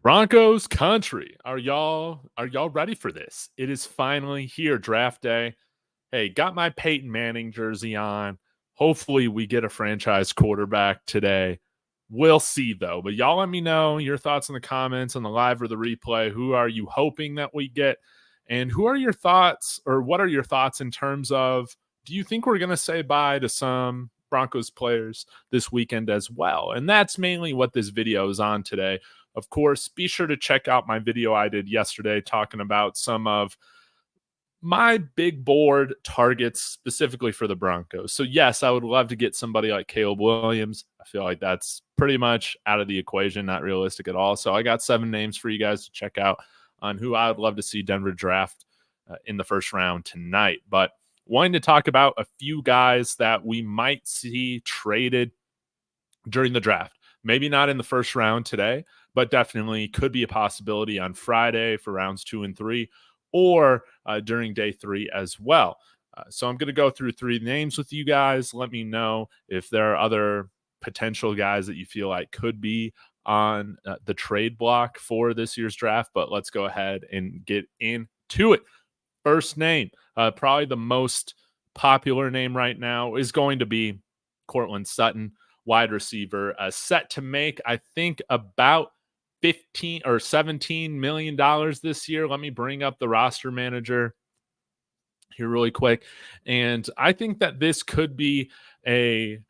Broncos country. Are y'all ready for this? It is finally here, draft day. Hey, got my Peyton Manning jersey on. Hopefully we get a franchise quarterback today. We'll see though. But y'all let me know your thoughts in the comments on the live or the replay. Who are you hoping that we get? And who are your thoughts, or what are your thoughts in terms of, do you think we're going to say bye to some Broncos players this weekend as well? And that's mainly what this video is on today. Of course, be sure to check out my video I did yesterday talking about some of my big board targets specifically for the Broncos. So yes, I would love to get somebody like Caleb Williams. I feel like that's pretty much out of the equation, not realistic at all. So I got 7 names for you guys to check out on who I would love to see Denver draft in the first round tonight. But wanting to talk about a few guys that we might see traded during the draft. Maybe not in the first round today, but definitely could be a possibility on Friday for rounds 2 and 3, or during day 3 as well. So I'm going to go through 3 names with you guys. Let me know if there are other potential guys that you feel like could be on the trade block for this year's draft. But let's go ahead and get into it. First name, probably the most popular name right now, is going to be Courtland Sutton, wide receiver, set to make, I think, about $15 or $17 million this year. Let me bring up the roster manager here really quick. And I think that this could be a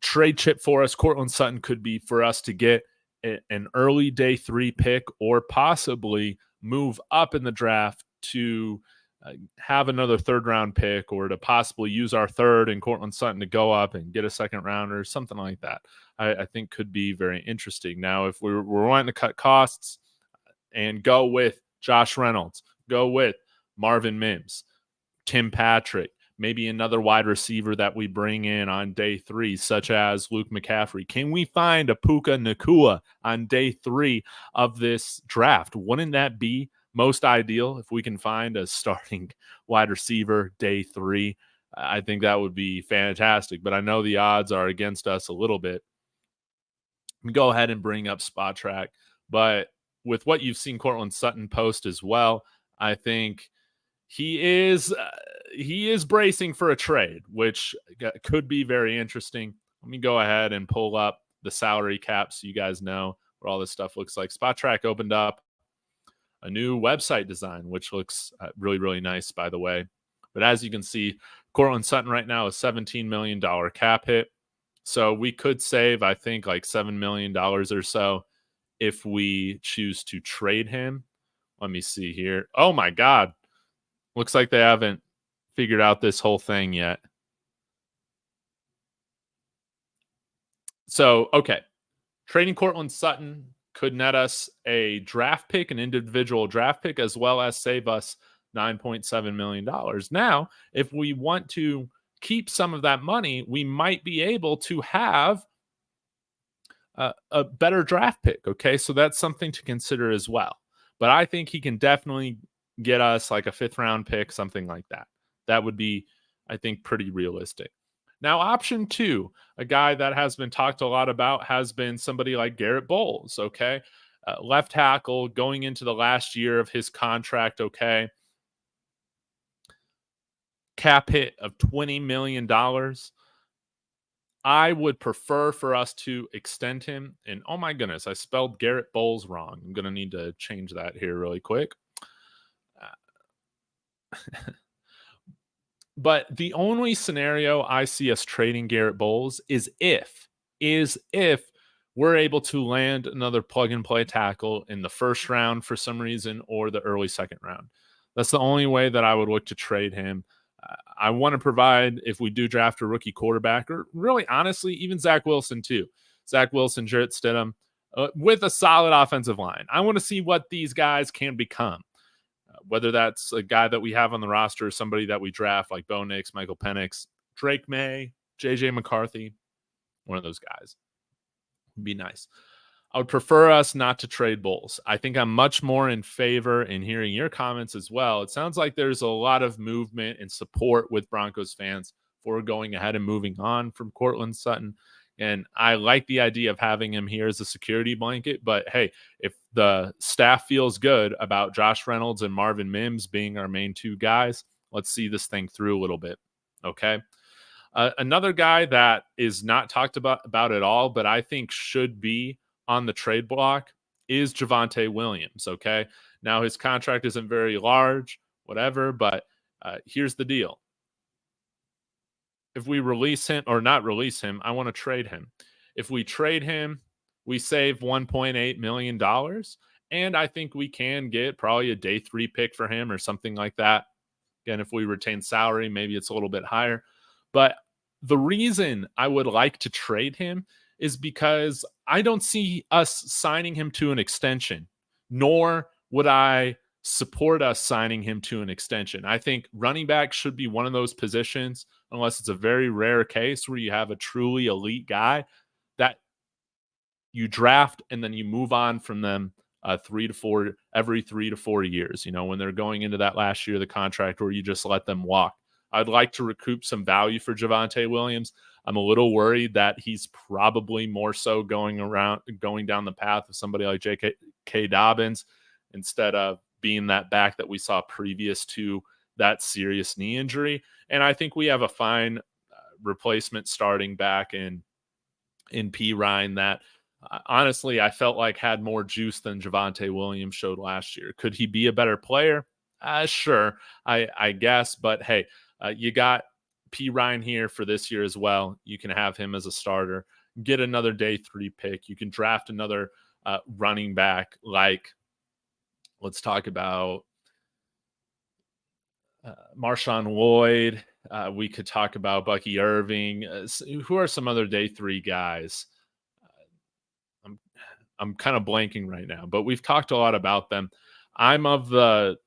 trade chip for us. Courtland Sutton could be for us to get an early day 3 pick, or possibly move up in the draft to have another 3rd round pick, or to possibly use our 3rd and Courtland Sutton to go up and get a 2nd rounder, something like that. I think could be very interesting. Now, if we're wanting to cut costs and go with Josh Reynolds, go with Marvin Mims, Tim Patrick, maybe another wide receiver that we bring in on day 3, such as Luke McCaffrey. Can we find a Puka Nacua on day 3 of this draft? Wouldn't that be most ideal if we can find a starting wide receiver day 3? I think that would be fantastic, but I know the odds are against us a little bit. Go ahead and bring up Spot Track, but with what you've seen Courtland Sutton post as well, I think he is bracing for a trade, which could be very interesting. Let me go ahead and pull up the salary cap so you guys know what all this stuff looks like. Spot Track opened up a new website design, which looks really, really nice, by the way. But as you can see, Courtland Sutton right now is $17 million cap hit. So we could save, I think, like $7 million or so if we choose to trade him. Let me see here. Oh, my God. Looks like they haven't figured out this whole thing yet. So, okay. Trading Courtland Sutton could net us a draft pick, an individual draft pick, as well as save us $9.7 million. Now, if we want to keep some of that money, we might be able to have a better draft pick. Okay, so that's something to consider as well. But I think he can definitely get us like a 5th round pick, something like that. That would be, I think, pretty realistic. Now, option 2, a guy that has been talked a lot about, has been somebody like Garrett Bolles. Okay, left tackle going into the last year of his contract. Okay, cap hit of $20 million. I would prefer for us to extend him. And oh my goodness, I spelled Garrett Bolles wrong. I'm going to need to change that here really quick. But the only scenario I see us trading Garrett Bolles is if we're able to land another plug and play tackle in the 1st round for some reason, or the early 2nd round. That's the only way that I would look to trade him. I want to provide, if we do draft a rookie quarterback, or really honestly, even Zach Wilson too. Zach Wilson, Jarrett Stidham, with a solid offensive line. I want to see what these guys can become. Whether that's a guy that we have on the roster or somebody that we draft like Bo Nix, Michael Penix, Drake May, JJ McCarthy, one of those guys. Would be nice. I would prefer us not to trade Bolles. I think I'm much more in favor in hearing your comments as well. It sounds like there's a lot of movement and support with Broncos fans for going ahead and moving on from Courtland Sutton. And I like the idea of having him here as a security blanket. But hey, if the staff feels good about Josh Reynolds and Marvin Mims being our main two guys, let's see this thing through a little bit. Okay. Another guy that is not talked about at all, but I think should be on the trade block is Javonte Williams. Okay. Now his contract isn't very large, whatever, but here's the deal. If we release him or not release him, I want to trade him. If we trade him, we save $1.8 million. And I think we can get probably a day 3 pick for him or something like that. Again, if we retain salary, maybe it's a little bit higher. But the reason I would like to trade him is because I don't see us signing him to an extension, nor would I support us signing him to an extension. I think running back should be one of those positions, unless it's a very rare case where you have a truly elite guy that you draft and then you move on from them every 3 to 4 years, when they're going into that last year of the contract, or you just let them walk. I'd like to recoup some value for Javonte Williams. I'm a little worried that he's probably more so going down the path of somebody like J.K. Dobbins instead of being that back that we saw previous to that serious knee injury. And I think we have a fine replacement starting back in P. Ryan that honestly I felt like had more juice than Javonte Williams showed last year. Could he be a better player? Sure, I guess. But hey, you got P. Ryan here for this year as well. You can have him as a starter, get another day 3 pick. You can draft another running back like, let's talk about Marshawn Lloyd. We could talk about Bucky Irving. Who are some other day 3 guys? I'm kind of blanking right now, but we've talked a lot about them. I'm of the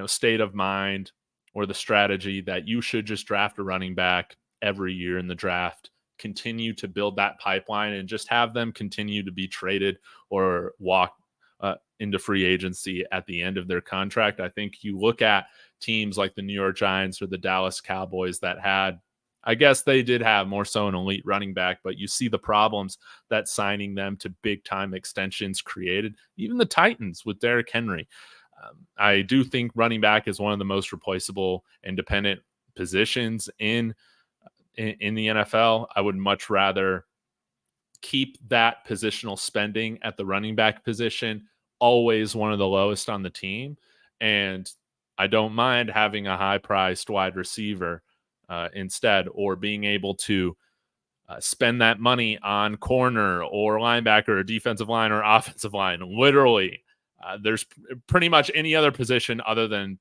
state of mind or the strategy that you should just draft a running back every year in the draft, continue to build that pipeline, and just have them continue to be traded or walk into free agency at the end of their contract. I think you look at teams like the New York Giants or the Dallas Cowboys that had, I guess they did have more so an elite running back, but you see the problems that signing them to big time extensions created. Even the Titans with Derrick Henry. I do think running back is one of the most replaceable independent positions in the NFL. I would much rather keep that positional spending at the running back position always one of the lowest on the team. And I don't mind having a high-priced wide receiver instead, or being able to spend that money on corner or linebacker or defensive line or offensive line. Literally, there's pretty much any other position other than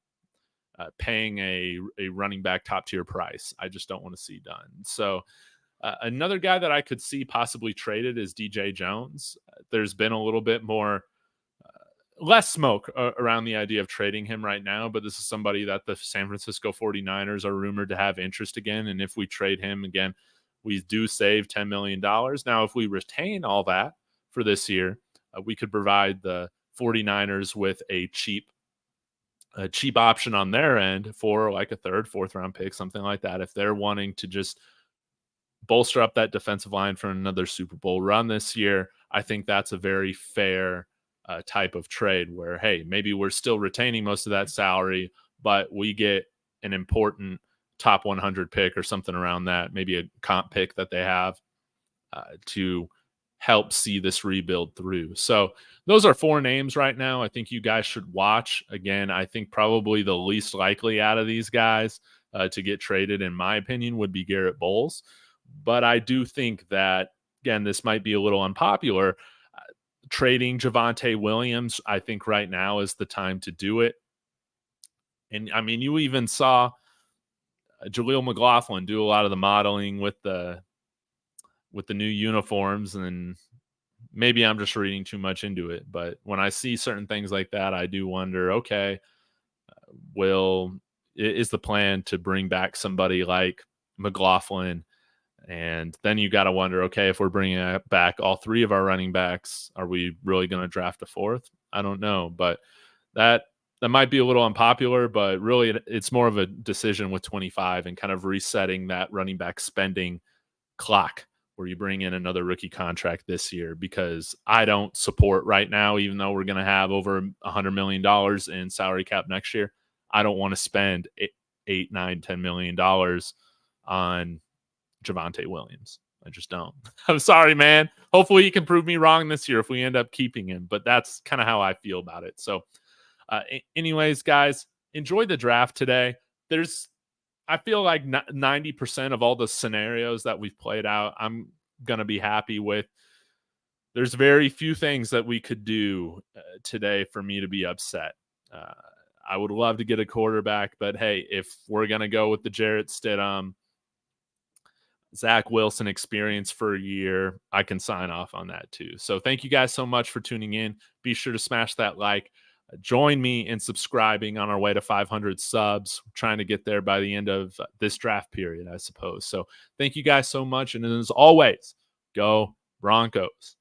paying a running back top-tier price. I just don't want to see done. So another guy that I could see possibly traded is DJ Jones. There's been a little bit more less smoke around the idea of trading him right now, but this is somebody that the San Francisco 49ers are rumored to have interest again. And if we trade him again, we do save $10 million. Now, if we retain all that for this year, we could provide the 49ers with a cheap option on their end for like a 3rd, 4th round pick, something like that. If they're wanting to just bolster up that defensive line for another Super Bowl run this year, I think that's a very fair type of trade where, hey, maybe we're still retaining most of that salary, but we get an important top 100 pick or something around that, maybe a comp pick that they have to help see this rebuild through. So those are 4 names right now. I think you guys should watch. Again, I think probably the least likely out of these guys to get traded, in my opinion, would be Garrett Bolles. But I do think that, again, this might be a little unpopular. Trading Javonte Williams, I think right now is the time to do it. And I mean, you even saw Jaleel McLaughlin do a lot of the modeling with the new uniforms, and maybe I'm just reading too much into it. But when I see certain things like that, I do wonder, okay, is the plan to bring back somebody like McLaughlin? And then you got to wonder, okay, if we're bringing back all 3 of our running backs, are we really going to draft a 4th? I don't know, but that might be a little unpopular, but really it's more of a decision with 25 and kind of resetting that running back spending clock where you bring in another rookie contract this year, because I don't support right now, even though we're going to have over $100 million in salary cap next year. I don't want to spend $8, $9, $10 million on Javonte Williams. I just don't. I'm sorry, man. Hopefully he can prove me wrong this year if we end up keeping him, but that's kind of how I feel about it. So anyways, guys, enjoy the draft today. I feel like 90% of all the scenarios that we've played out, I'm going to be happy with. There's very few things that we could do today for me to be upset. I would love to get a quarterback, but hey, if we're going to go with the Jarrett Stidham, Zach Wilson experience for a year, I can sign off on that too. So thank you guys so much for tuning in. Be sure to smash that like. Join me in subscribing on our way to 500 subs. We're trying to get there by the end of this draft period, I suppose. So thank you guys so much. And as always, go Broncos.